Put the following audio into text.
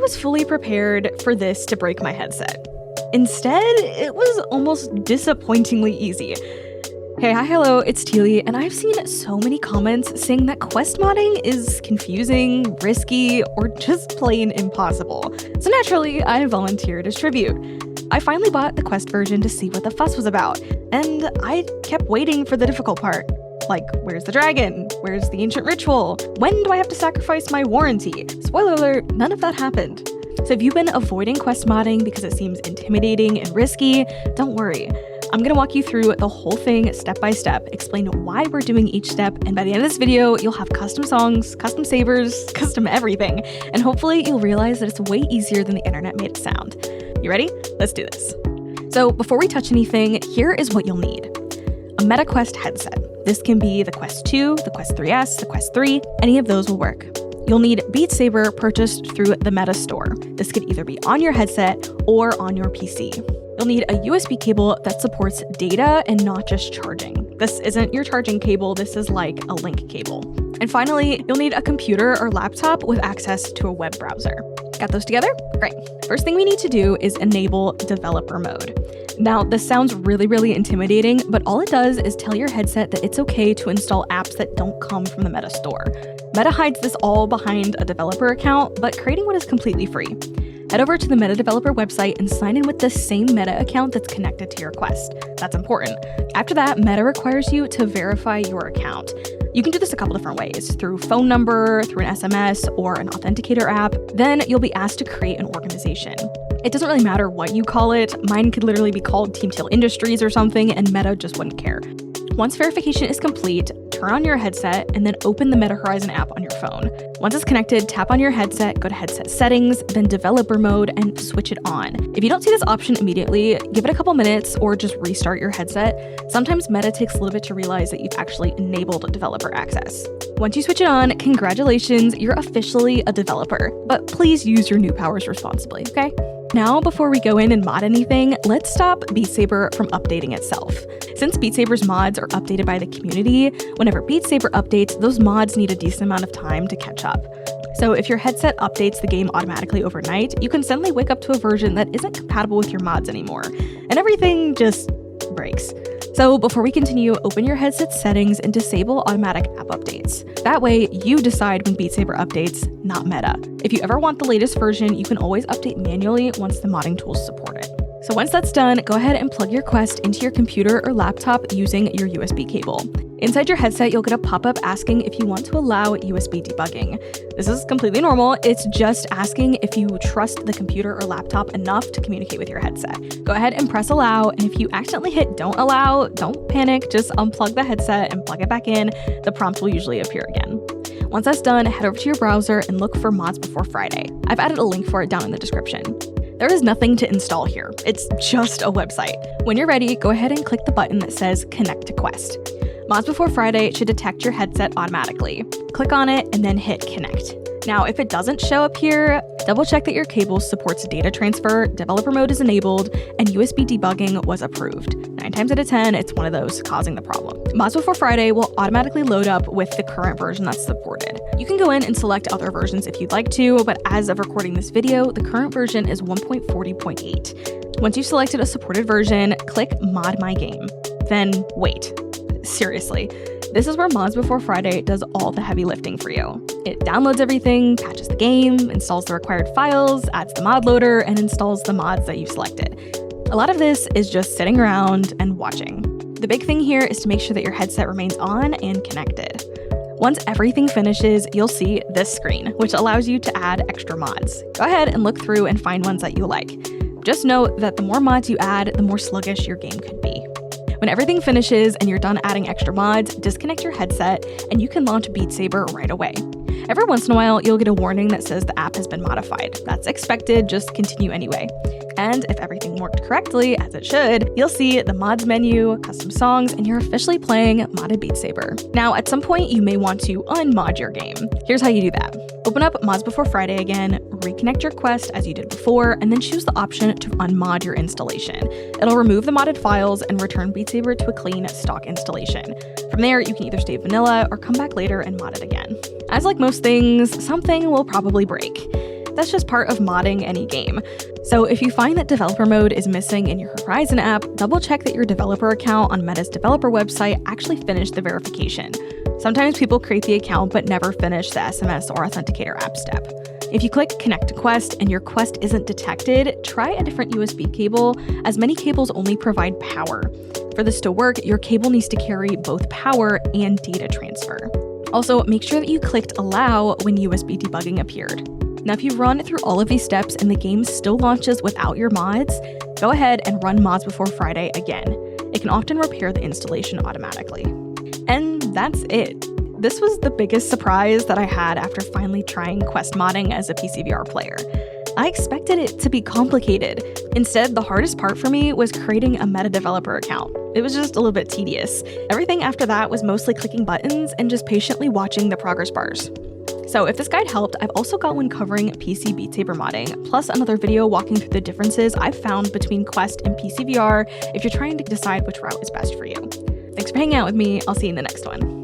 was fully prepared for this to break my headset. Instead, it was almost disappointingly easy. Hey, hi, hello, it's Teely, and I've seen so many comments saying that quest modding is confusing, risky, or just plain impossible. So naturally, I volunteered as tribute. I finally bought the quest version to see what the fuss was about, and I kept waiting for the difficult part. Like, where's the dragon? Where's the ancient ritual? When do I have to sacrifice my warranty? Spoiler alert, none of that happened. So if you've been avoiding quest modding because it seems intimidating and risky, don't worry. I'm gonna walk you through the whole thing step by step, explain why we're doing each step, and by the end of this video, you'll have custom songs, custom sabers, custom everything, and hopefully you'll realize that it's way easier than the internet made it sound. You ready? Let's do this. So before we touch anything, here is what you'll need. A MetaQuest headset. This can be the Quest 2, the Quest 3S, the Quest 3, any of those will work. You'll need Beat Saber purchased through the Meta store. This could either be on your headset or on your PC. You'll need a USB cable that supports data and not just charging. This isn't your charging cable, this is like a link cable. And finally, you'll need a computer or laptop with access to a web browser. Got those together? Great. First thing we need to do is enable developer mode. Now, this sounds really intimidating, but all it does is tell your headset that it's okay to install apps that don't come from the Meta store. Meta hides this all behind a developer account, but creating one is completely free. Head over to the Meta developer website and sign in with the same Meta account that's connected to your Quest. That's important. After that, Meta requires you to verify your account. You can do this a couple different ways, through phone number, through an SMS, or an authenticator app. Then you'll be asked to create an organization. It doesn't really matter what you call it. Mine could literally be called Team Teal Industries or something, and Meta just wouldn't care. Once verification is complete, turn on your headset and then open the Meta Horizon app on your phone. Once it's connected, tap on your headset, go to headset settings, then developer mode, and switch it on. If you don't see this option immediately, give it a couple minutes or just restart your headset. Sometimes Meta takes a little bit to realize that you've actually enabled developer access. Once you switch it on, congratulations, you're officially a developer. But please use your new powers responsibly, okay? Now, before we go in and mod anything, let's stop Beat Saber from updating itself. Since Beat Saber's mods are updated by the community, whenever Beat Saber updates, those mods need a decent amount of time to catch up. So if your headset updates the game automatically overnight, you can suddenly wake up to a version that isn't compatible with your mods anymore, and everything just breaks. So before we continue, open your headset settings and disable automatic app updates. That way, you decide when Beat Saber updates, not Meta. If you ever want the latest version, you can always update manually once the modding tools support it. So once that's done, go ahead and plug your Quest into your computer or laptop using your USB cable. Inside your headset, you'll get a pop-up asking if you want to allow USB debugging. This is completely normal. It's just asking if you trust the computer or laptop enough to communicate with your headset. Go ahead and press allow, and if you accidentally hit don't allow, don't panic, just unplug the headset and plug it back in. The prompt will usually appear again. Once that's done, head over to your browser and look for ModsBeforeFriday. I've added a link for it down in the description. There is nothing to install here. It's just a website. When you're ready, go ahead and click the button that says Connect to Quest. ModsBeforeFriday should detect your headset automatically. Click on it and then hit Connect. Now, if it doesn't show up here, double check that your cable supports data transfer, developer mode is enabled, and USB debugging was approved. 9 times out of 10, it's one of those causing the problem. ModsBeforeFriday will automatically load up with the current version that's supported. You can go in and select other versions if you'd like to, but as of recording this video, the current version is 1.40.8. Once you've selected a supported version, click Mod My Game. Then wait. Seriously. This is where ModsBeforeFriday does all the heavy lifting for you. It downloads everything, patches the game, installs the required files, adds the mod loader, and installs the mods that you've selected. A lot of this is just sitting around and watching. The big thing here is to make sure that your headset remains on and connected. Once everything finishes, you'll see this screen, which allows you to add extra mods. Go ahead and look through and find ones that you like. Just note that the more mods you add, the more sluggish your game could be. When everything finishes and you're done adding extra mods, disconnect your headset and you can launch Beat Saber right away. Every once in a while, you'll get a warning that says the app has been modified. That's expected, just continue anyway. And if everything worked correctly, as it should, you'll see the mods menu, custom songs, and you're officially playing modded Beat Saber. Now, at some point, you may want to unmod your game. Here's how you do that. Open up ModsBeforeFriday again, reconnect your Quest as you did before, and then choose the option to unmod your installation. It'll remove the modded files and return Beat Saber to a clean stock installation. From there, you can either stay vanilla or come back later and mod it again. As like most things, something will probably break. That's just part of modding any game. So if you find that developer mode is missing in your Horizon app, double check that your developer account on Meta's developer website actually finished the verification. Sometimes people create the account but never finish the SMS or Authenticator app step. If you click Connect to Quest and your Quest isn't detected, try a different USB cable, as many cables only provide power. For this to work, your cable needs to carry both power and data transfer. Also, make sure that you clicked Allow when USB debugging appeared. Now, if you've run through all of these steps and the game still launches without your mods, go ahead and run ModsBeforeFriday again. It can often repair the installation automatically. And that's it. This was the biggest surprise that I had after finally trying Quest modding as a PCVR player. I expected it to be complicated. Instead, the hardest part for me was creating a Meta developer account. It was just a little bit tedious. Everything after that was mostly clicking buttons and just patiently watching the progress bars. So if this guide helped, I've also got one covering PC Beat Saber modding, plus another video walking through the differences I've found between Quest and PCVR if you're trying to decide which route is best for you. Thanks for hanging out with me. I'll see you in the next one.